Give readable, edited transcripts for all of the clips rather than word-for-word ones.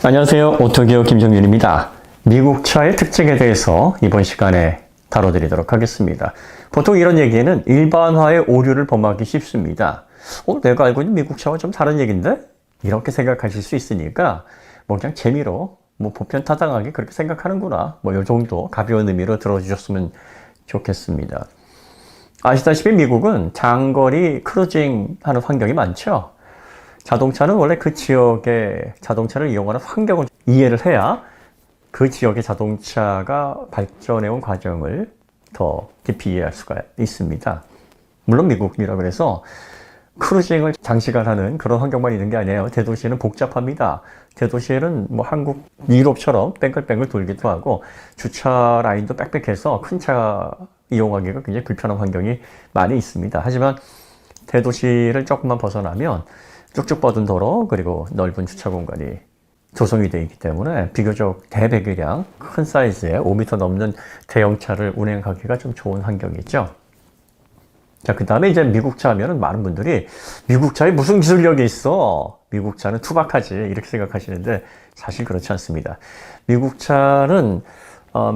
안녕하세요. 오토기어 김정윤입니다. 미국 차의 특징에 대해서 이번 시간에 다뤄드리도록 하겠습니다. 보통 이런 얘기에는 일반화의 오류를 범하기 쉽습니다. 내가 알고 있는 미국 차와 좀 다른 얘기인데? 이렇게 생각하실 수 있으니까 그냥 재미로 보편타당하게 그렇게 생각하는구나 이 정도 가벼운 의미로 들어주셨으면 좋겠습니다. 아시다시피 미국은 장거리 크루징 하는 환경이 많죠. 자동차는 원래 그 지역의 자동차를 이용하는 환경을 이해를 해야 그 지역의 자동차가 발전해온 과정을 더 깊이 이해할 수가 있습니다. 물론 미국이라 그래서 크루징을 장시간 하는 그런 환경만 있는 게 아니에요. 대도시는 복잡합니다. 대도시에는 한국, 유럽처럼 뺑글뺑글 돌기도 하고 주차 라인도 빽빽해서 큰 차 이용하기가 굉장히 불편한 환경이 많이 있습니다. 하지만 대도시를 조금만 벗어나면 쭉쭉 뻗은 도로 그리고 넓은 주차 공간이 조성이 되어 있기 때문에 비교적 대배기량 큰 사이즈의 5m 넘는 대형차를 운행하기가 좀 좋은 환경이죠. 자, 그 다음에 이제 미국 차 하면은 많은 분들이 미국 차에 무슨 기술력이 있어? 미국 차는 투박하지 이렇게 생각하시는데 사실 그렇지 않습니다. 미국 차는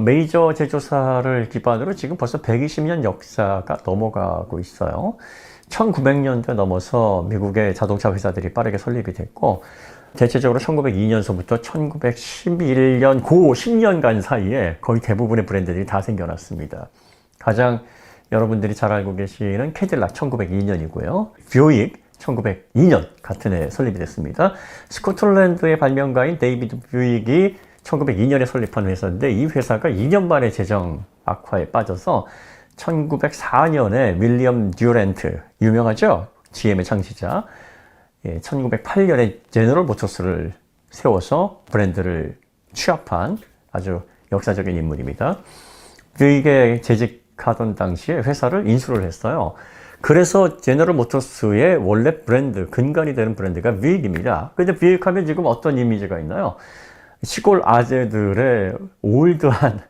메이저 제조사를 기반으로 지금 벌써 120년 역사가 넘어가고 있어요. 1900년대 넘어서 미국의 자동차 회사들이 빠르게 설립이 됐고 대체적으로 1902년서부터 1911년 고 10년간 사이에 거의 대부분의 브랜드들이 다 생겨났습니다. 가장 여러분들이 잘 알고 계시는 캐딜락 1902년이고요. 뷰익 1902년 같은 해에 설립이 됐습니다. 스코틀랜드의 발명가인 데이비드 뷰익이 1902년에 설립한 회사인데 이 회사가 2년 만에 재정 악화에 빠져서 1904년에 윌리엄 듀란트, 유명하죠? GM의 창시자. 1908년에 제너럴 모터스를 세워서 브랜드를 취합한 아주 역사적인 인물입니다. 뷰익에 재직하던 당시에 회사를 인수를 했어요. 그래서 제너럴 모터스의 원래 브랜드, 근간이 되는 브랜드가 뷰익입니다. 근데 뷰익 하면 지금 어떤 이미지가 있나요? 시골 아재들의 올드한,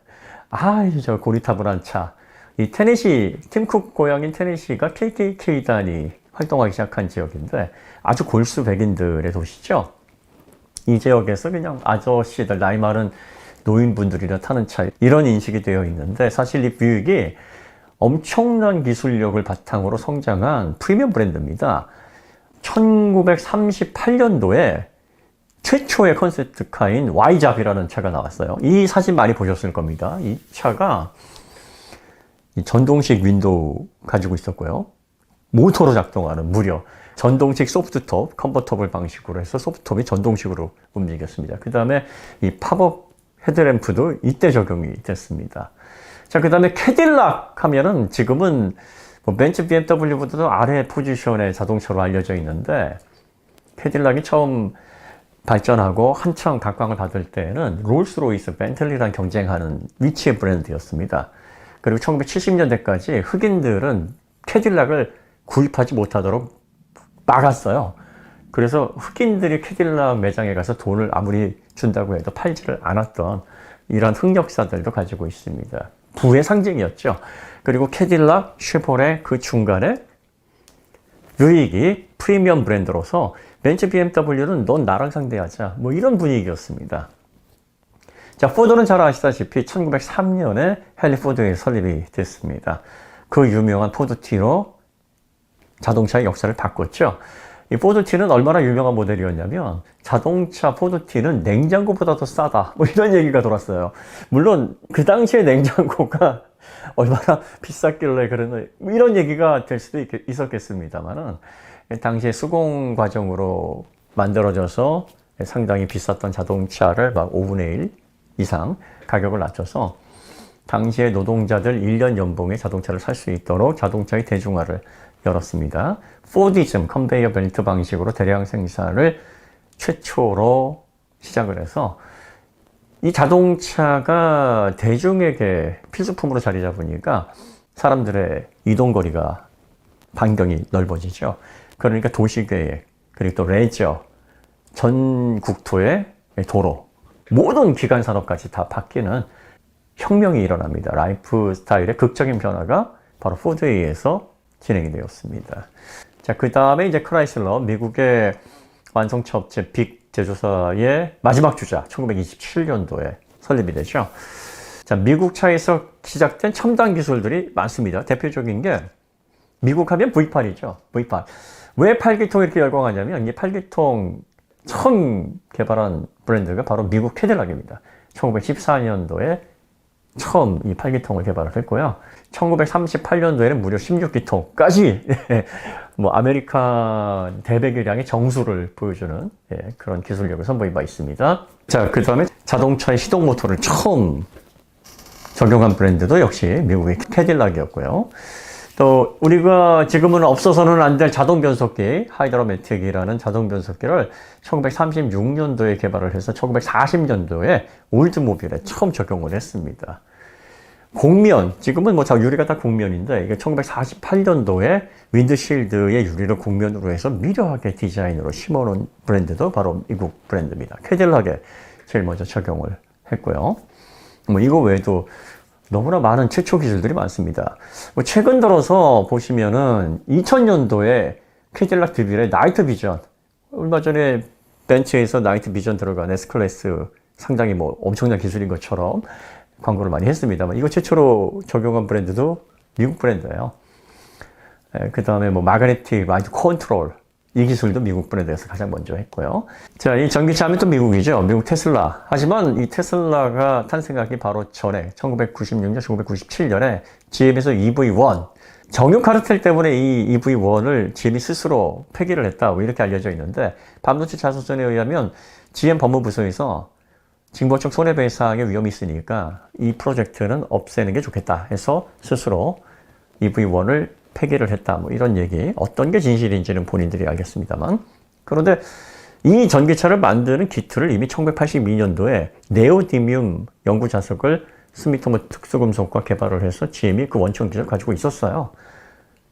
저 고리타분한 차. 이 테네시, 팀쿡 고향인 테네시가 KKK단이 활동하기 시작한 지역인데 아주 골수 백인들의 도시죠. 이 지역에서 그냥 아저씨들, 나이 많은 노인분들이나 타는 차 이런 인식이 되어 있는데 사실 이 뷰익이 엄청난 기술력을 바탕으로 성장한 프리미엄 브랜드입니다. 1938년도에 최초의 컨셉트카인 Y잡이라는 차가 나왔어요. 이 사진 많이 보셨을 겁니다. 이 차가 전동식 윈도우 가지고 있었고요. 모터로 작동하는 무려 전동식 소프트톱, 컨버터블 방식으로 해서 소프트톱이 전동식으로 움직였습니다. 그 다음에 이 팝업 헤드램프도 이때 적용이 됐습니다. 자, 그 다음에 캐딜락 하면은 지금은 벤츠 BMW보다도 아래 포지션의 자동차로 알려져 있는데 캐딜락이 처음 발전하고 한창 각광을 받을 때에는 롤스로이스, 벤틀리랑 경쟁하는 위치의 브랜드였습니다. 그리고 1970년대까지 흑인들은 캐딜락을 구입하지 못하도록 막았어요. 그래서 흑인들이 캐딜락 매장에 가서 돈을 아무리 준다고 해도 팔지를 않았던 이런 흑역사들도 가지고 있습니다. 부의 상징이었죠. 그리고 캐딜락, 쉐보레 그 중간에 뷰익이 프리미엄 브랜드로서 벤츠 BMW는 넌 나랑 상대하자 이런 분위기였습니다. 자, 포드는 잘 아시다시피 1903년에 헨리 포드에 설립이 됐습니다. 그 유명한 포드T로 자동차의 역사를 바꿨죠. 이 포드T는 얼마나 유명한 모델이었냐면 자동차 포드T는 냉장고보다 더 싸다 이런 얘기가 돌았어요. 물론 그 당시에 냉장고가 얼마나 비쌌길래 그러는 이런 얘기가 될 수도 있었겠습니다만은 당시에 수공 과정으로 만들어져서 상당히 비쌌던 자동차를 5분의 1 이상 가격을 낮춰서 당시의 노동자들 1년 연봉의 자동차를 살 수 있도록 자동차의 대중화를 열었습니다. 포디즘, 컨베이어 벨트 방식으로 대량 생산을 최초로 시작을 해서 이 자동차가 대중에게 필수품으로 자리 잡으니까 사람들의 이동거리가 반경이 넓어지죠. 그러니까 도시계획, 그리고 또 레저, 전 국토의 도로, 모든 기간 산업까지 다 바뀌는 혁명이 일어납니다. 라이프 스타일의 극적인 변화가 바로 포드에 의해서 진행이 되었습니다. 자, 그 다음에 이제 크라이슬러, 미국의 완성차 업체 빅 제조사의 마지막 주자 1927년도에 설립이 되죠. 자, 미국 차에서 시작된 첨단 기술들이 많습니다. 대표적인 게 미국 하면 V8이죠. V8. 왜 8기통이 이렇게 열광하냐면 이 8기통 처음 개발한 브랜드가 바로 미국 캐딜락입니다. 1914년도에 처음 이 8기통을 개발을 했고요. 1938년도에는 무려 16기통까지 뭐 아메리칸 대배기량의 정수를 보여주는 그런 기술력을 선보인 바 있습니다. 자, 그 다음에 자동차의 시동 모터를 처음 적용한 브랜드도 역시 미국의 캐딜락이었고요. 또 우리가 지금은 없어서는 안 될 자동 변속기 하이드로매틱이라는 자동 변속기를 1936년도에 개발을 해서 1940년도에 올드모빌에 처음 적용을 했습니다. 곡면, 지금은 뭐 유리가 다 곡면인데 이게 1948년도에 윈드실드의 유리를 곡면으로 해서 미려하게 디자인으로 심어놓은 브랜드도 바로 미국 브랜드입니다. 캐딜락에 제일 먼저 적용을 했고요. 뭐 이거 외에도 너무나 많은 최초 기술들이 많습니다. 뭐 최근 들어서 보시면은 2000년도에 캐딜락 DB의 나이트 비전, 얼마 전에 벤츠에서 나이트 비전 들어간 S클래스 상당히 뭐 엄청난 기술인 것처럼 광고를 많이 했습니다만 이거 최초로 적용한 브랜드도 미국 브랜드예요. 그 다음에 뭐 마그네틱 라이트 컨트롤, 이 기술도 미국 브랜드에서 가장 먼저 했고요. 자, 이 전기차 하면 또 미국이죠. 미국 테슬라. 하지만 이 테슬라가 탄생하기 바로 전에 1996년, 1997년에 GM에서 EV1, 정유 카르텔 때문에 이 EV1을 GM이 스스로 폐기를 했다, 뭐 이렇게 알려져 있는데 반도체 자서전에 의하면 GM 법무부서에서 징벌적 손해배상의 위험이 있으니까 이 프로젝트는 없애는 게 좋겠다 해서 스스로 EV1을 폐기를 했다, 뭐 이런 얘기. 어떤 게 진실인지는 본인들이 알겠습니다만. 그런데 이 전기차를 만드는 기틀을 이미 1982년도에 네오디뮴 연구 자석을 스미토모 특수금속과 개발을 해서 GM이 그 원천 기술을 가지고 있었어요.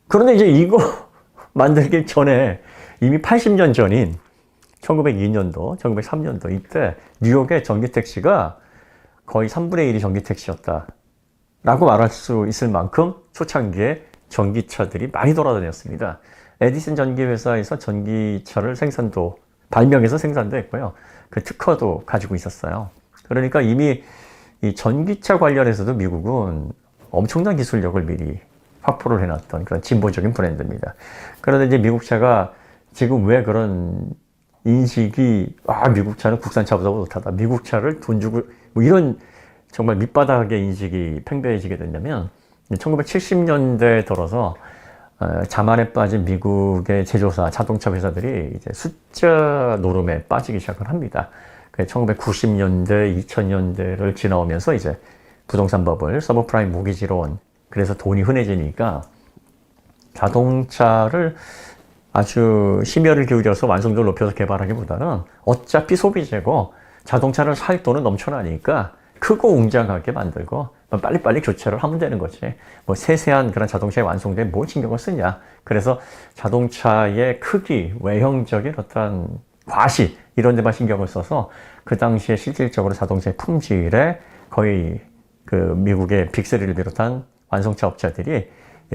그런데 이제 이거 만들기 전에 이미 80년 전인 1902년도, 1903년도 이때 뉴욕의 전기택시가 거의 3분의 1이 전기택시였다 라고 말할 수 있을 만큼 초창기에 전기차들이 많이 돌아다녔습니다. 에디슨 전기회사에서 전기차를 발명해서 생산도 했고요. 그 특허도 가지고 있었어요. 그러니까 이미 이 전기차 관련해서도 미국은 엄청난 기술력을 미리 확보를 해놨던 그런 진보적인 브랜드입니다. 그런데 이제 미국 차가 지금 왜 그런 인식이, 미국 차는 국산차보다 못하다, 미국 차를 돈 주고, 뭐 이런 정말 밑바닥의 인식이 팽배해지게 됐냐면, 1970년대 들어서 자만에 빠진 미국의 제조사, 자동차 회사들이 이제 숫자 노름에 빠지기 시작을 합니다. 1990년대, 2000년대를 지나오면서 이제 부동산 버블, 서브프라임 모기지론, 그래서 돈이 흔해지니까 자동차를 아주 심혈을 기울여서 완성도를 높여서 개발하기보다는 어차피 소비재고 자동차를 살 돈은 넘쳐나니까 크고 웅장하게 만들고 빨리빨리 교체를 하면 되는 거지. 뭐 세세한 그런 자동차의 완성도에 뭘 신경을 쓰냐. 그래서 자동차의 크기, 외형적인 어떤 과시 이런 데만 신경을 써서 그 당시에 실질적으로 자동차의 품질에 거의 그 미국의 빅3를 비롯한 완성차 업체들이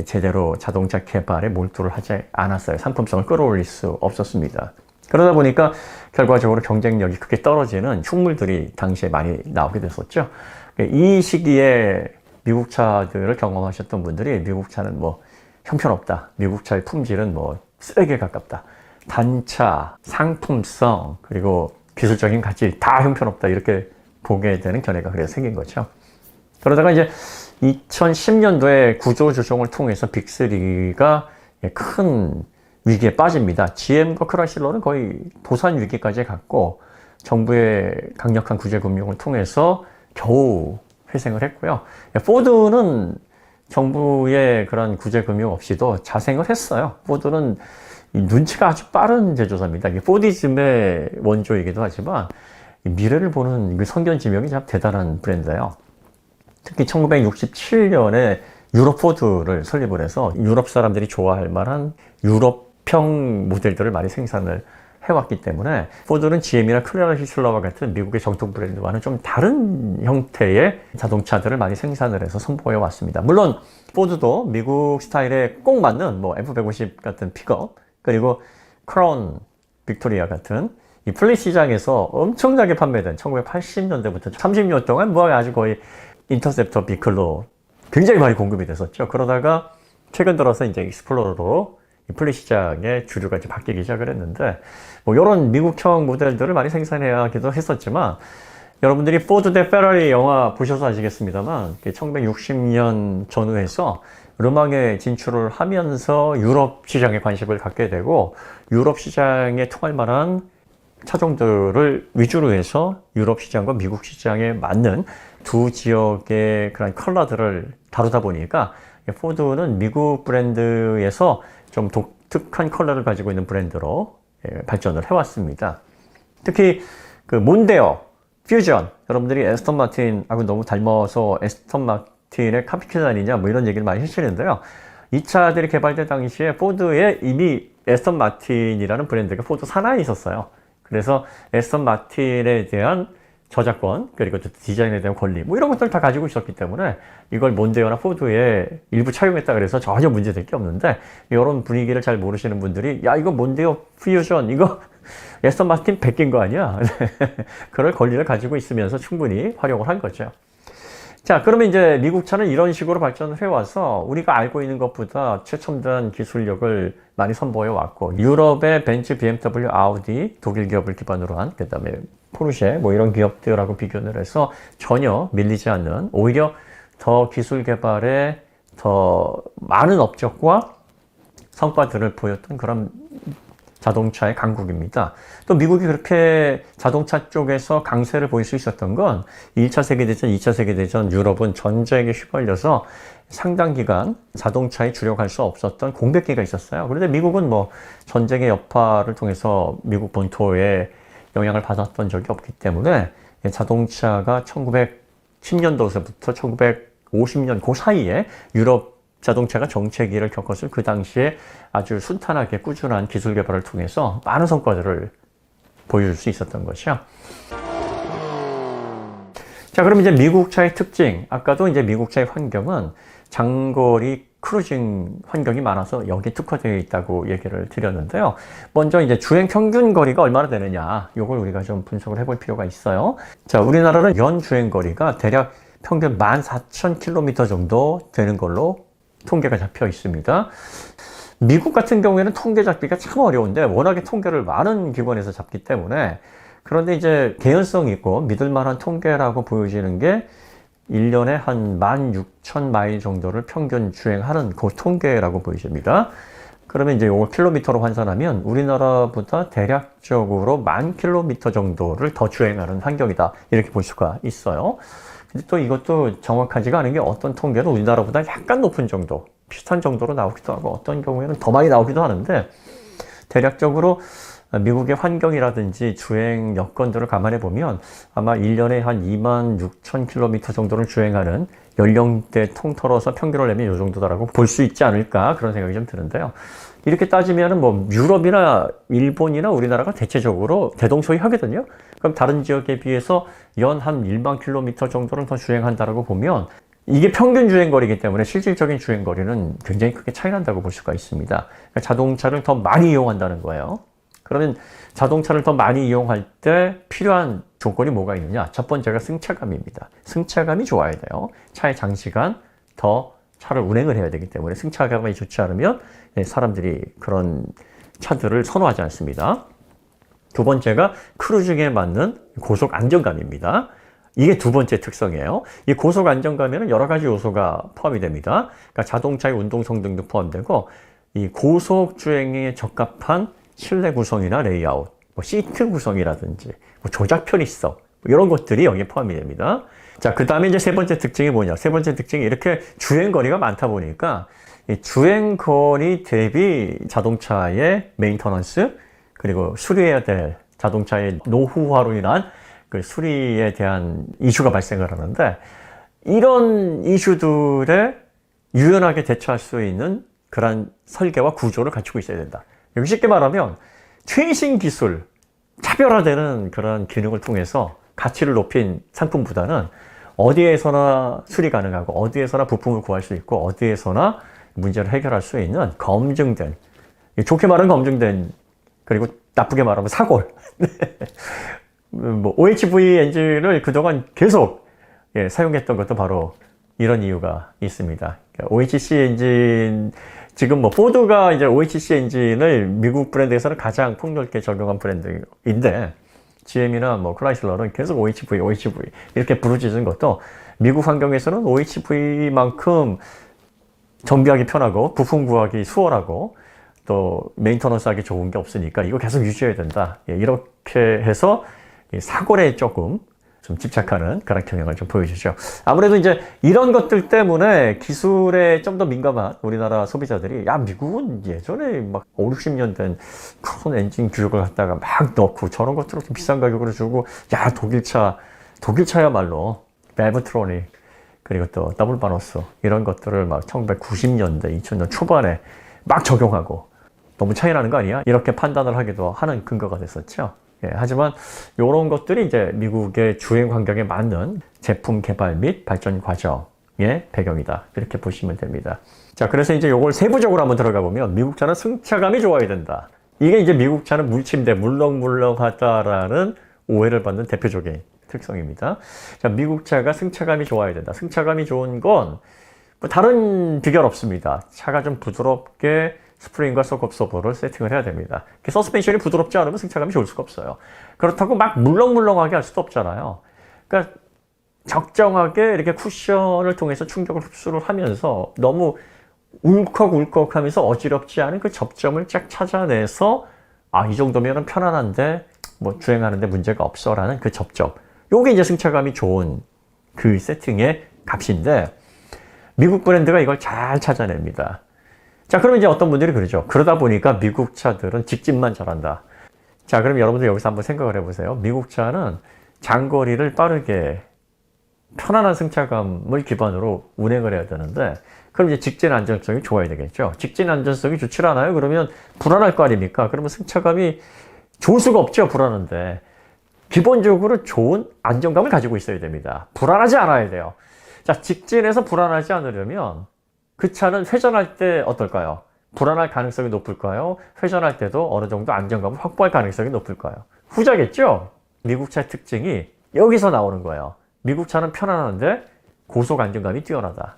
제대로 자동차 개발에 몰두를 하지 않았어요. 상품성을 끌어올릴 수 없었습니다. 그러다 보니까 결과적으로 경쟁력이 크게 떨어지는 흉물들이 당시에 많이 나오게 됐었죠. 이 시기에 미국 차들을 경험하셨던 분들이 미국 차는 뭐 형편없다, 미국 차의 품질은 뭐 쓰레기에 가깝다, 단차, 상품성, 그리고 기술적인 가치 다 형편없다, 이렇게 보게 되는 견해가 그래서 생긴 거죠. 그러다가 이제 2010년도에 구조조정을 통해서 빅3가 큰 위기에 빠집니다. GM과 크라이슬러는 거의 도산 위기까지 갔고 정부의 강력한 구제금융을 통해서 겨우 회생을 했고요. 포드는 정부의 그런 구제금융 없이도 자생을 했어요. 포드는 눈치가 아주 빠른 제조사입니다. 포디즘의 원조이기도 하지만 미래를 보는 선견지명이 참 대단한 브랜드예요. 특히 1967년에 유럽 포드를 설립을 해서 유럽 사람들이 좋아할 만한 유럽형 모델들을 많이 생산을 해왔기 때문에 포드는 GM이나 크라이슬러와 같은 미국의 정통 브랜드와는 좀 다른 형태의 자동차들을 많이 생산을 해서 선보여 왔습니다. 물론 포드도 미국 스타일에 꼭 맞는 뭐 F-150 같은 픽업, 그리고 크라운 빅토리아 같은 이 이 플랫 시장에서 엄청나게 판매된 1980년대부터 30년 동안 뭐 아주 거의 인터셉터 비클로 굉장히 많이 공급이 됐었죠. 그러다가 최근 들어서 이제 익스플로러로 이 플랫 시장의 주류가 이제 바뀌기 시작을 했는데, 뭐 이런 미국형 모델들을 많이 생산해야 하기도 했었지만, 여러분들이 포드 대 페라리 영화 보셔서 아시겠습니다만 1960년 전후에서 르망에 진출을 하면서 유럽 시장에 관심을 갖게 되고, 유럽 시장에 통할 만한 차종들을 위주로 해서 유럽 시장과 미국 시장에 맞는 두 지역의 그런 컬러들을 다루다 보니까 포드는 미국 브랜드에서 좀 독특한 컬러를 가지고 있는 브랜드로 발전을 해왔습니다. 특히 그 몬데어, 퓨전, 여러분들이 에스턴 마틴하고 너무 닮아서 에스턴 마틴의 카피캣 아니냐 뭐 이런 얘기를 많이 하시는데요. 이 차들이 개발될 당시에 포드에 이미 에스턴 마틴이라는 브랜드가 포드 산하에 있었어요. 그래서 에스턴 마틴에 대한 저작권, 그리고 디자인에 대한 권리, 뭐 이런 것들을 다 가지고 있었기 때문에 이걸 몬데어나 포드에 일부 차용했다 그래서 전혀 문제될 게 없는데, 이런 분위기를 잘 모르시는 분들이 야 이거 몬데어 퓨전 이거 에스턴 마틴 100개인 거 아니야? 그럴 권리를 가지고 있으면서 충분히 활용을 한 거죠. 자, 그러면 이제 미국 차는 이런 식으로 발전을 해와서 우리가 알고 있는 것보다 최첨단 기술력을 많이 선보여 왔고, 유럽의 벤츠, BMW, 아우디, 독일 기업을 기반으로 한, 그 다음에 포르쉐, 뭐 이런 기업들하고 비교를 해서 전혀 밀리지 않는, 오히려 더 기술 개발에 더 많은 업적과 성과들을 보였던 그런 자동차의 강국입니다. 또 미국이 그렇게 자동차 쪽에서 강세를 보일 수 있었던 건 1차 세계대전, 2차 세계대전 유럽은 전쟁에 휘말려서 상당 기간 자동차에 주력할 수 없었던 공백기가 있었어요. 그런데 미국은 뭐 전쟁의 여파를 통해서 미국 본토에 영향을 받았던 적이 없기 때문에 자동차가 1910년도서부터 1950년 그 사이에 유럽 자동차가 정체기를 겪었을 그 당시에 아주 순탄하게 꾸준한 기술 개발을 통해서 많은 성과들을 보여줄 수 있었던 것이죠. 자, 그럼 이제 미국 차의 특징. 아까도 이제 미국 차의 환경은 장거리 크루징 환경이 많아서 여기에 특화되어 있다고 얘기를 드렸는데요. 먼저 이제 주행 평균 거리가 얼마나 되느냐, 이걸 우리가 좀 분석을 해볼 필요가 있어요. 자, 우리나라는 연 주행 거리가 대략 평균 14,000km 정도 되는 걸로 통계가 잡혀 있습니다. 미국 같은 경우에는 통계 잡기가 참 어려운데, 워낙에 통계를 많은 기관에서 잡기 때문에, 그런데 이제 개연성 있고 믿을만한 통계라고 보여지는 게 1년에 한 16,000마일 정도를 평균 주행하는 그 통계라고 보여집니다. 그러면 이제 이걸 킬로미터로 환산하면 우리나라보다 대략적으로 10,000km 정도를 더 주행하는 환경이다, 이렇게 볼 수가 있어요. 근데 또 이것도 정확하지가 않은 게, 어떤 통계는 우리나라보다 약간 높은 정도, 비슷한 정도로 나오기도 하고, 어떤 경우에는 더 많이 나오기도 하는데, 대략적으로 미국의 환경이라든지 주행 여건들을 감안해 보면 아마 1년에 한 26,000km 정도를 주행하는 연령대 통틀어서 평균을 내면 이 정도다라고 볼 수 있지 않을까, 그런 생각이 좀 드는데요. 이렇게 따지면은 뭐 유럽이나 일본이나 우리나라가 대체적으로 대동소이하거든요. 그럼 다른 지역에 비해서 연 한 1만 킬로미터 정도를 더 주행한다라고 보면, 이게 평균 주행거리이기 때문에 실질적인 주행거리는 굉장히 크게 차이 난다고 볼 수가 있습니다. 그러니까 자동차를 더 많이 이용한다는 거예요. 그러면 자동차를 더 많이 이용할 때 필요한 조건이 뭐가 있느냐? 첫 번째가 승차감입니다. 승차감이 좋아야 돼요. 차의 장시간 더 차를 운행을 해야 되기 때문에 승차감이 좋지 않으면 사람들이 그런 차들을 선호하지 않습니다. 두 번째가 크루징에 맞는 고속 안정감입니다. 이게 두 번째 특성이에요. 이 고속 안정감에는 여러 가지 요소가 포함이 됩니다. 그러니까 자동차의 운동성 등도 포함되고, 이 고속 주행에 적합한 실내 구성이나 레이아웃, 뭐 시트 구성이라든지 뭐 조작 편의성, 뭐 이런 것들이 여기에 포함이 됩니다. 자, 그 다음에 이제 세 번째 특징이 뭐냐? 세 번째 특징이 이렇게 주행거리가 많다 보니까 이 주행거리 대비 자동차의 메인터넌스, 그리고 수리해야 될 자동차의 노후화로 인한 그 수리에 대한 이슈가 발생을 하는데, 이런 이슈들에 유연하게 대처할 수 있는 그런 설계와 구조를 갖추고 있어야 된다. 여기 쉽게 말하면 최신 기술, 차별화되는 그런 기능을 통해서 가치를 높인 상품보다는 어디에서나 수리 가능하고, 어디에서나 부품을 구할 수 있고, 어디에서나 문제를 해결할 수 있는 검증된, 좋게 말하면 검증된, 그리고 나쁘게 말하면 사골. 뭐 OHV 엔진을 그동안 계속 사용했던 것도 바로 이런 이유가 있습니다. OHC 엔진, 지금 뭐 포드가 이제 OHC 엔진을 미국 브랜드에서는 가장 폭넓게 적용한 브랜드인데, GM이나 뭐 크라이슬러는 계속 OHV 이렇게 부르짖은 것도 미국 환경에서는 OHV만큼 정비하기 편하고 부품 구하기 수월하고 또 메인터넌스 하기 좋은 게 없으니까 이거 계속 유지해야 된다. 이렇게 해서 사골에 조금 좀 집착하는 그런 경향을 좀 보여주죠. 아무래도 이제 이런 것들 때문에 기술에 좀 더 민감한 우리나라 소비자들이, 야, 미국은 예전에 막 5, 60년 된 그런 엔진 규격을 갖다가 막 넣고 저런 것들을 좀 비싼 가격으로 주고, 야, 독일차야말로 밸브트로닉 그리고 또 더블 바너스 이런 것들을 막 1990년대 2000년 초반에 막 적용하고 너무 차이 나는 거 아니야? 이렇게 판단을 하기도 하는 근거가 됐었죠. 하지만 이런 것들이 이제 미국의 주행 환경에 맞는 제품 개발 및 발전 과정의 배경이다. 이렇게 보시면 됩니다. 자, 그래서 이제 이걸 세부적으로 한번 들어가 보면 미국 차는 승차감이 좋아야 된다. 이게 이제 미국 차는 물침대, 물렁물렁하다라는 오해를 받는 대표적인 특성입니다. 자, 미국 차가 승차감이 좋아야 된다. 승차감이 좋은 건 뭐 다른 비결 없습니다. 차가 좀 부드럽게 스프링과 속업서버를 세팅을 해야 됩니다. 서스펜션이 부드럽지 않으면 승차감이 좋을 수가 없어요. 그렇다고 막 물렁물렁하게 할 수도 없잖아요. 그러니까 적정하게 이렇게 쿠션을 통해서 충격을 흡수를 하면서 너무 울컥울컥 하면서 어지럽지 않은 그 접점을 쫙 찾아내서, 아, 이 정도면 편안한데 뭐 주행하는데 문제가 없어 라는 그 접점, 요게 이제 승차감이 좋은 그 세팅의 값인데, 미국 브랜드가 이걸 잘 찾아냅니다. 자, 그럼 이제 어떤 분들이 그러죠. 그러다 보니까 미국 차들은 직진만 잘한다. 자, 그럼 여러분들 여기서 한번 생각을 해보세요. 미국 차는 장거리를 빠르게 편안한 승차감을 기반으로 운행을 해야 되는데, 그럼 이제 직진 안전성이 좋아야 되겠죠. 직진 안전성이 좋지 않아요? 그러면 불안할 거 아닙니까? 그러면 승차감이 좋을 수가 없죠. 불안한데. 기본적으로 좋은 안정감을 가지고 있어야 됩니다. 불안하지 않아야 돼요. 자, 직진에서 불안하지 않으려면 그 차는 회전할 때 어떨까요? 불안할 가능성이 높을까요? 회전할 때도 어느 정도 안정감을 확보할 가능성이 높을까요? 후자겠죠? 미국 차의 특징이 여기서 나오는 거예요. 미국 차는 편안한데 고속 안정감이 뛰어나다.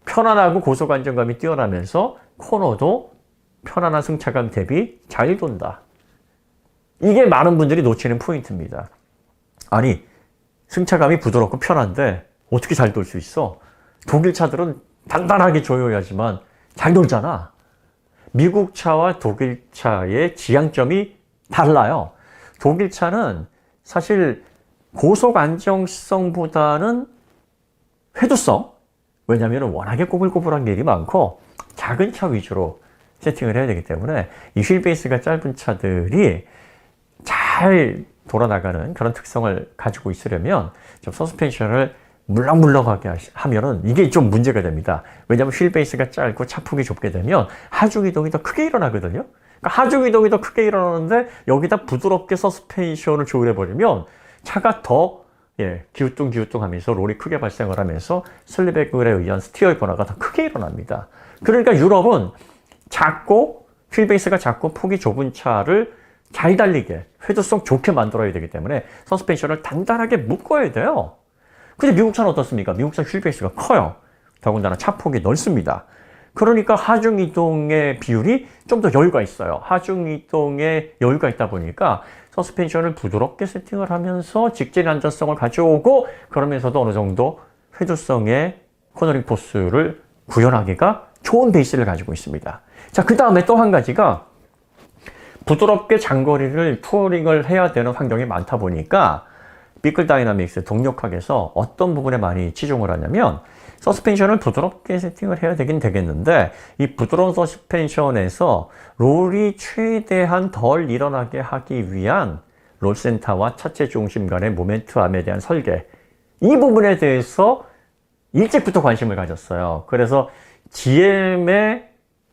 편안하고 고속 안정감이 뛰어나면서 코너도 편안한 승차감 대비 잘 돈다. 이게 많은 분들이 놓치는 포인트입니다. 아니, 승차감이 부드럽고 편한데 어떻게 잘 돌 수 있어? 독일 차들은 단단하게 조여야지만 잘 돌잖아. 미국 차와 독일 차의 지향점이 달라요. 독일 차는 사실 고속 안정성보다는 회두성, 왜냐하면 워낙에 꼬불꼬불한 길이 많고 작은 차 위주로 세팅을 해야 되기 때문에 이 휠베이스가 짧은 차들이 잘 돌아나가는 그런 특성을 가지고 있으려면 좀 서스펜션을 물렁물렁하게 하면은 이게 좀 문제가 됩니다. 왜냐하면 휠베이스가 짧고 차폭이 좁게 되면 하중이동이 더 크게 일어나거든요. 그러니까 하중이동이 더 크게 일어나는데 여기다 부드럽게 서스펜션을 조율해버리면 차가 더 기우뚱기우뚱하면서 롤이 크게 발생을 하면서 슬립백에 의한 스티어의 변화가 더 크게 일어납니다. 그러니까 유럽은 작고 휠베이스가 작고 폭이 좁은 차를 잘 달리게 회전성 좋게 만들어야 되기 때문에 서스펜션을 단단하게 묶어야 돼요. 근데 미국 차는 어떻습니까? 미국 차 휠베이스가 커요. 더군다나 차폭이 넓습니다. 그러니까 하중이동의 비율이 좀 더 여유가 있어요. 하중이동에 여유가 있다 보니까 서스펜션을 부드럽게 세팅을 하면서 직진 안전성을 가져오고, 그러면서도 어느 정도 회전성의 코너링 포스를 구현하기가 좋은 베이스를 가지고 있습니다. 자, 그 다음에 또 한 가지가 부드럽게 장거리를 투어링을 해야 되는 환경이 많다 보니까 비클 다이나믹스 동력학에서 어떤 부분에 많이 치중을 하냐면, 서스펜션을 부드럽게 세팅을 해야 되긴 되겠는데 이 부드러운 서스펜션에서 롤이 최대한 덜 일어나게 하기 위한 롤센터와 차체 중심 간의 모멘트암에 대한 설계, 이 부분에 대해서 일찍부터 관심을 가졌어요. 그래서 GM의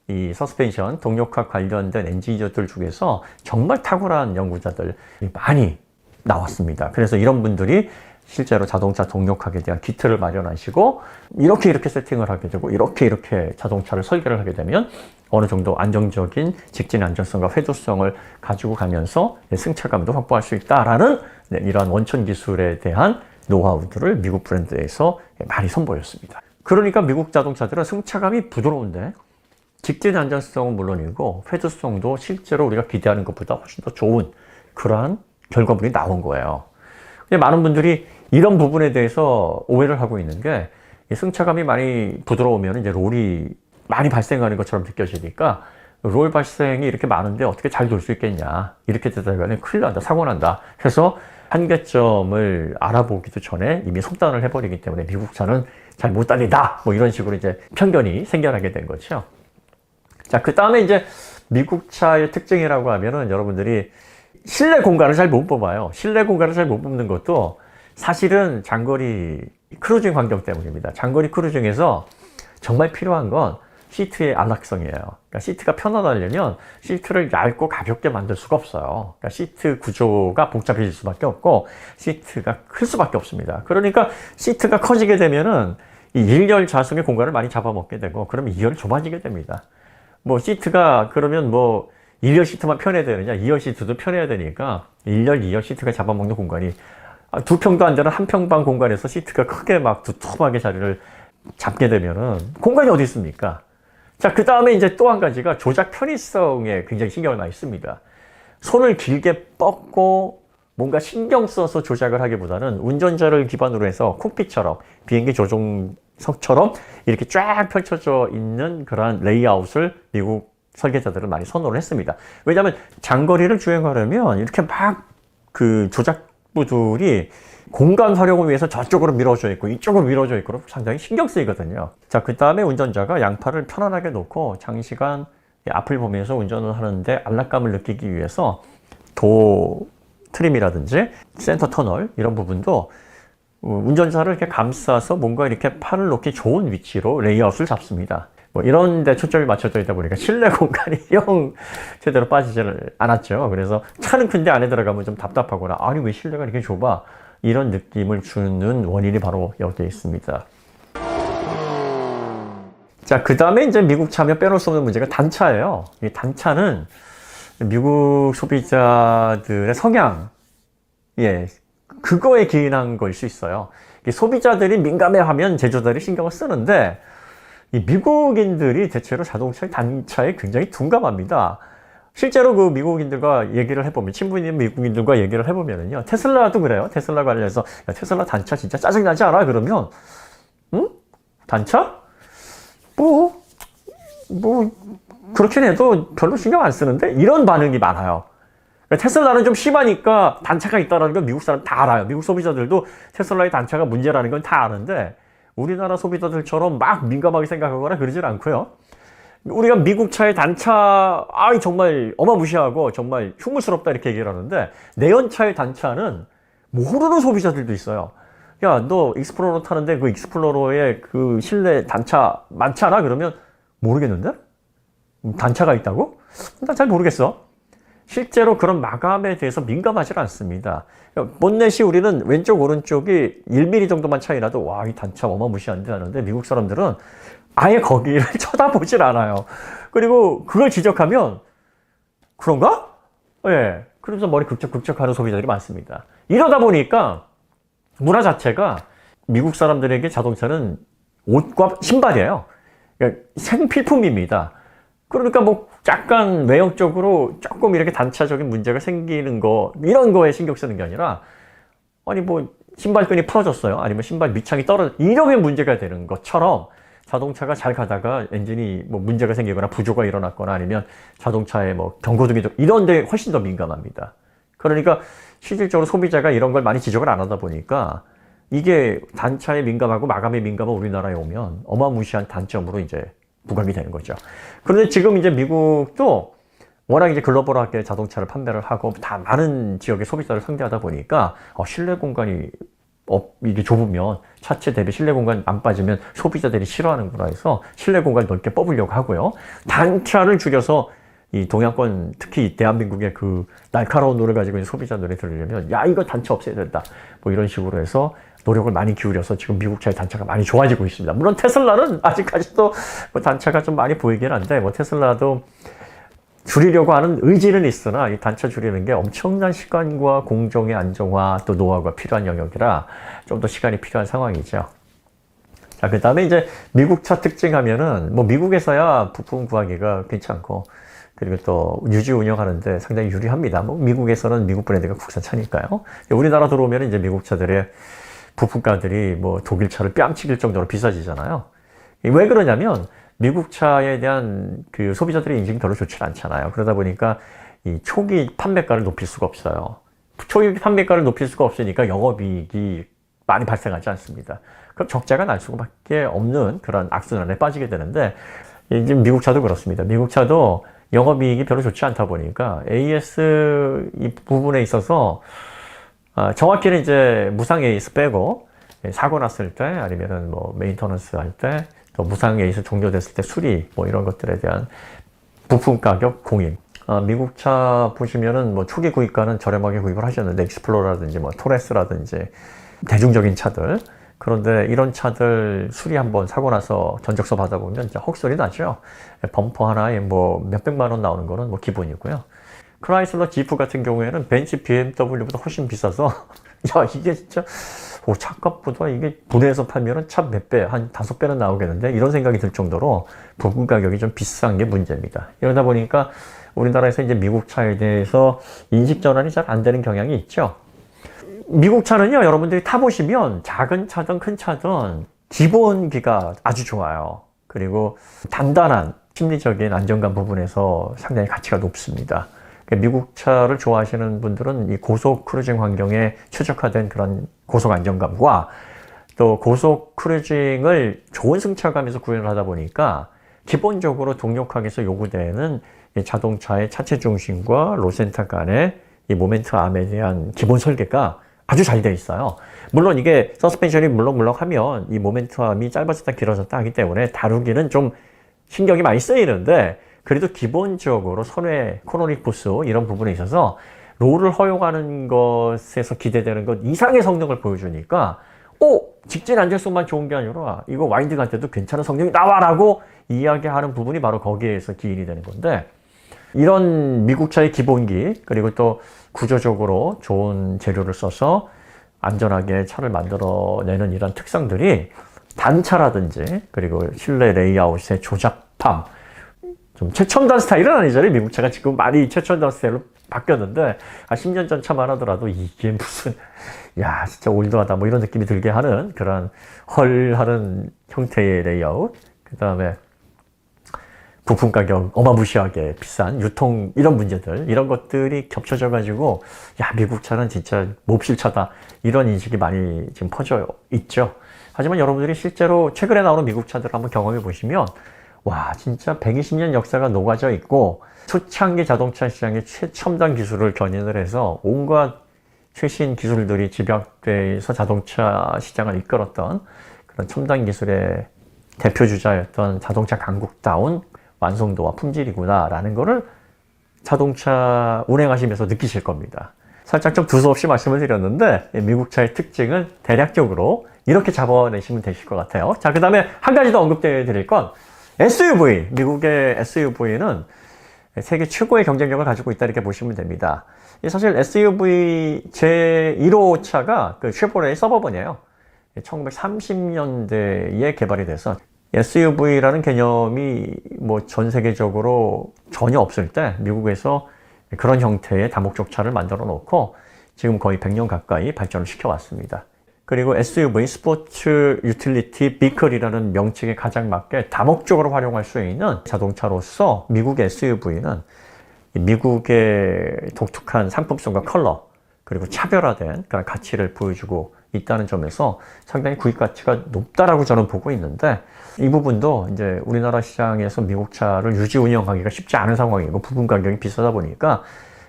이 서스펜션 동력학 관련된 엔지니어들 중에서 정말 탁월한 연구자들 많이 나왔습니다. 그래서 이런 분들이 실제로 자동차 동력학에 대한 기틀을 마련하시고 이렇게 세팅을 하게 되고 이렇게 자동차를 설계를 하게 되면 어느 정도 안정적인 직진 안전성과 회도성을 가지고 가면서 승차감도 확보할 수 있다라는 이러한 원천 기술에 대한 노하우들을 미국 브랜드에서 많이 선보였습니다. 그러니까 미국 자동차들은 승차감이 부드러운데 직진 안전성은 물론이고 회도성도 실제로 우리가 기대하는 것보다 훨씬 더 좋은 그러한 결과물이 나온 거예요. 근데 많은 분들이 이런 부분에 대해서 오해를 하고 있는 게 승차감이 많이 부드러우면 이제 롤이 많이 발생하는 것처럼 느껴지니까 롤 발생이 이렇게 많은데 어떻게 잘 돌 수 있겠냐, 이렇게 되다가는 큰일 난다, 사고 난다 해서 한계점을 알아보기도 전에 이미 속단을 해버리기 때문에 미국 차는 잘 못 달린다, 뭐 이런 식으로 이제 편견이 생겨나게 된 거죠. 자, 그 다음에 이제 미국 차의 특징이라고 하면은 여러분들이 실내 공간을 잘 못 뽑아요. 실내 공간을 잘 못 뽑는 것도 사실은 장거리 크루징 환경 때문입니다. 장거리 크루징에서 정말 필요한 건 시트의 안락성이에요. 그러니까 시트가 편안하려면 시트를 얇고 가볍게 만들 수가 없어요. 그러니까 시트 구조가 복잡해질 수밖에 없고 시트가 클 수밖에 없습니다. 그러니까 시트가 커지게 되면은 이 1열 좌석의 공간을 많이 잡아먹게 되고 그러면 2열이 좁아지게 됩니다. 뭐 시트가 그러면 뭐 1열 시트만 편해야 되느냐, 2열 시트도 편해야 되니까 1열, 2열 시트가 잡아먹는 공간이 2평도 안 되는 1평방 공간에서 시트가 크게 막 두툼하게 자리를 잡게 되면은 공간이 어디 있습니까? 자, 그 다음에 이제 또 한 가지가 조작 편의성에 굉장히 신경을 많이 씁니다. 손을 길게 뻗고 뭔가 신경 써서 조작을 하기보다는 운전자를 기반으로 해서 콕핏처럼 비행기 조종석처럼 이렇게 쫙 펼쳐져 있는 그러한 레이아웃을 미국 설계자들은 많이 선호를 했습니다. 왜냐하면 장거리를 주행하려면 이렇게 막 그 조작부들이 공간 활용을 위해서 저쪽으로 밀어져 있고 이쪽으로 밀어져 있고 상당히 신경 쓰이거든요. 자, 그 다음에 운전자가 양팔을 편안하게 놓고 장시간 앞을 보면서 운전을 하는데 안락감을 느끼기 위해서 도 트림이라든지 센터 터널 이런 부분도 운전자를 이렇게 감싸서 뭔가 이렇게 팔을 놓기 좋은 위치로 레이아웃을 잡습니다. 뭐 이런 데 초점이 맞춰져 있다 보니까 실내 공간이 영 제대로 빠지지를 않았죠. 그래서 차는 큰데 안에 들어가면 좀 답답하거나 아니 왜 실내가 이렇게 좁아? 이런 느낌을 주는 원인이 바로 여기에 있습니다. 자, 그 다음에 이제 미국 차면 빼놓을 수 없는 문제가 단차예요. 이 단차는 미국 소비자들의 성향, 그거에 기인한 거일 수 있어요. 소비자들이 민감해하면 제조자들이 신경을 쓰는데 이 미국인들이 대체로 자동차의 단차에 굉장히 둔감합니다. 실제로 그 미국인들과 얘기를 해보면, 친분인 미국인들과 얘기를 해보면요. 테슬라도 그래요. 테슬라 관련해서, 야, 테슬라 단차 진짜 짜증나지 않아? 그러면, 응? 단차? 그렇긴 해도 별로 신경 안 쓰는데? 이런 반응이 많아요. 그러니까 테슬라는 좀 심하니까 단차가 있다는 건 미국 사람 다 알아요. 미국 소비자들도 테슬라의 단차가 문제라는 건 다 아는데, 우리나라 소비자들처럼 막 민감하게 생각하거나 그러질 않고요. 우리가 미국 차의 단차, 정말 어마무시하고 정말 흉물스럽다 이렇게 얘기를 하는데 내연차의 단차는 모르는 소비자들도 있어요. 야, 너 익스플로러 타는데 그 익스플로러의 그 실내 단차 많지 않아? 그러면 모르겠는데? 단차가 있다고? 난 잘 모르겠어. 실제로 그런 마감에 대해서 민감하지 않습니다. 본넷이 우리는 왼쪽 오른쪽이 1mm 정도만 차이 나도 와, 이 단차 어마무시한데 하는데 미국 사람들은 아예 거기를 쳐다보질 않아요. 그리고 그걸 지적하면 그런가? 예. 그러면서 머리 긁적긁적 하는 소비자들이 많습니다. 이러다 보니까 문화 자체가 미국 사람들에게 자동차는 옷과 신발이에요. 그러니까 생필품입니다. 그러니까 뭐 약간 외형적으로 조금 이렇게 단차적인 문제가 생기는 거, 이런 거에 신경 쓰는 게 아니라 아니 뭐 신발끈이 풀어졌어요. 아니면 신발 밑창이 떨어져, 이런 게 문제가 되는 것처럼 자동차가 잘 가다가 엔진이 뭐 문제가 생기거나 부조가 일어났거나 아니면 자동차에 뭐 경고등이 이런 데 훨씬 더 민감합니다. 그러니까 실질적으로 소비자가 이런 걸 많이 지적을 안 하다 보니까 이게 단차에 민감하고 마감에 민감한 우리나라에 오면 어마무시한 단점으로 이제 부각이 되는 거죠. 그런데 지금 이제 미국도 워낙 이제 글로벌하게 자동차를 판매를 하고 다 많은 지역의 소비자를 상대하다 보니까 실내 공간이 이게 좁으면 차체 대비 실내 공간 안 빠지면 소비자들이 싫어하는구나 해서 실내 공간 넓게 뽑으려고 하고요. 단차를 줄여서 이 동양권, 특히 대한민국의 그 날카로운 눈을 가지고 있는 소비자 눈에 들으려면, 야, 이거 단차 없애야 된다. 뭐 이런 식으로 해서 노력을 많이 기울여서 지금 미국 차의 단차가 많이 좋아지고 있습니다. 물론 테슬라는 아직까지도 뭐 단차가 좀 많이 보이긴 한데, 뭐 테슬라도 줄이려고 하는 의지는 있으나 이 단차 줄이는 게 엄청난 시간과 공정의 안정화 또 노하우가 필요한 영역이라 좀 더 시간이 필요한 상황이죠. 자, 그 다음에 이제 미국 차 특징하면은 뭐 미국에서야 부품 구하기가 괜찮고 그리고 또 유지 운영하는데 상당히 유리합니다. 뭐 미국에서는 미국 브랜드가 국산 차니까요. 우리나라 들어오면 이제 미국 차들의 부품가들이 뭐 독일 차를 뺨치길 정도로 비싸지잖아요. 왜 그러냐면 미국 차에 대한 그 소비자들의 인식이 별로 좋지 않잖아요. 그러다 보니까 이 초기 판매가를 높일 수가 없어요. 초기 판매가를 높일 수가 없으니까 영업이익이 많이 발생하지 않습니다. 그럼 적자가 날 수밖에 없는 그런 악순환에 빠지게 되는데, 이제 미국 차도 그렇습니다. 미국 차도 영업이익이 별로 좋지 않다 보니까 AS 이 부분에 있어서 정확히는 이제 무상 AS 빼고 사고 났을 때 아니면은 뭐 메인터넌스 할 때 또 무상 AS 종료됐을 때 수리 뭐 이런 것들에 대한 부품 가격 공임. 미국 차 보시면은 뭐 초기 구입가는 저렴하게 구입을 하셨는데 익스플로러라든지 뭐 토레스라든지 대중적인 차들, 그런데 이런 차들 수리 한번 사고 나서 전적서 받아보면 진짜 헉소리 나죠. 범퍼 하나에 뭐 몇백만 원 나오는 거는 뭐 기본이고요. 크라이슬러 지프 같은 경우에는 벤츠 BMW보다 훨씬 비싸서 야, 이게 진짜 차값보다 이게 분해해서 팔면은 차 몇 배, 한 5배는 나오겠는데 이런 생각이 들 정도로 부품 가격이 좀 비싼 게 문제입니다. 이러다 보니까 우리나라에서 이제 미국 차에 대해서 인식 전환이 잘 안 되는 경향이 있죠. 미국 차는요, 여러분들이 타보시면 작은 차든 큰 차든 기본기가 아주 좋아요. 그리고 단단한 심리적인 안정감 부분에서 상당히 가치가 높습니다. 미국 차를 좋아하시는 분들은 이 고속 크루징 환경에 최적화된 그런 고속 안정감과 또 고속 크루징을 좋은 승차감에서 구현을 하다 보니까 기본적으로 동력학에서 요구되는 이 자동차의 차체 중심과 로센터 간의 이 모멘트 암에 대한 기본 설계가 아주 잘 되어 있어요. 물론 이게 서스펜션이 물렁물렁하면 이 모멘텀이 짧아졌다 길어졌다 하기 때문에 다루기는 좀 신경이 많이 쓰이는데, 그래도 기본적으로 선회, 코너릭 부스 이런 부분에 있어서 롤을 허용하는 것에서 기대되는 것 이상의 성능을 보여주니까 직진 안정성만 좋은 게 아니라 이거 와인딩 할 때도 괜찮은 성능이 나와라고 이야기하는 부분이 바로 거기에서 기인이 되는 건데, 이런 미국 차의 기본기 그리고 또 구조적으로 좋은 재료를 써서 안전하게 차를 만들어내는 이런 특성들이 단차라든지 그리고 실내 레이아웃의 조잡함, 좀 최첨단 스타일은 아니잖아요. 미국 차가 지금 많이 최첨단 스타일로 바뀌었는데 10년 전 차만 하더라도 이게 무슨 야 진짜 올드하다 뭐 이런 느낌이 들게 하는 그런 헐하는 형태의 레이아웃, 그 다음에 부품 가격 어마무시하게 비싼 유통 이런 문제들, 이런 것들이 겹쳐져 가지고 야 미국 차는 진짜 몹쓸 차다 이런 인식이 많이 지금 퍼져 있죠. 하지만 여러분들이 실제로 최근에 나오는 미국 차들을 한번 경험해 보시면 와 진짜 120년 역사가 녹아져 있고 초창기 자동차 시장의 최첨단 기술을 견인을 해서 온갖 최신 기술들이 집약돼서 자동차 시장을 이끌었던 그런 첨단 기술의 대표주자였던 자동차 강국다운 완성도와 품질이구나 라는 거를 자동차 운행하시면서 느끼실 겁니다. 살짝 좀 두서없이 말씀을 드렸는데 미국 차의 특징은 대략적으로 이렇게 잡아내시면 되실 것 같아요. 자, 그 다음에 한 가지 더 언급해 드릴 건 SUV. 미국의 SUV는 세계 최고의 경쟁력을 가지고 있다 이렇게 보시면 됩니다. 사실 SUV 제1호 차가 그 쉐보레의 서버번이에요. 1930년대에 개발이 돼서 SUV라는 개념이 뭐 전 세계적으로 전혀 없을 때 미국에서 그런 형태의 다목적 차를 만들어 놓고 지금 거의 100년 가까이 발전을 시켜왔습니다. 그리고 SUV, 스포츠 유틸리티 비클이라는 명칭에 가장 맞게 다목적으로 활용할 수 있는 자동차로서 미국의 SUV는 미국의 독특한 상품성과 컬러 그리고 차별화된 그런 가치를 보여주고 있다는 점에서 상당히 구입 가치가 높다라고 저는 보고 있는데, 이 부분도 이제 우리나라 시장에서 미국 차를 유지 운영하기가 쉽지 않은 상황이고 부품 가격이 비싸다 보니까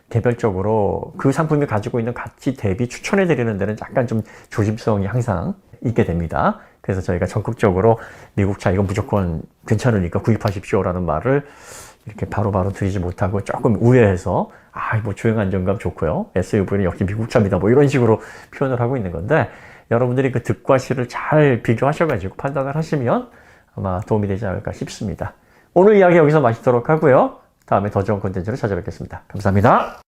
개별적으로 그 상품이 가지고 있는 가치 대비 추천해 드리는 데는 약간 좀 조심성이 항상 있게 됩니다. 그래서 저희가 적극적으로 미국 차 이건 무조건 괜찮으니까 구입하십시오라는 말을 이렇게 바로바로 들이지 못하고 조금 우회해서 뭐 주행 안정감 좋고요. SUV는 역시 미국차입니다. 뭐 이런 식으로 표현을 하고 있는 건데 여러분들이 그 득과 실을 잘 비교하셔가지고 판단을 하시면 아마 도움이 되지 않을까 싶습니다. 오늘 이야기 여기서 마치도록 하고요. 다음에 더 좋은 콘텐츠로 찾아뵙겠습니다. 감사합니다.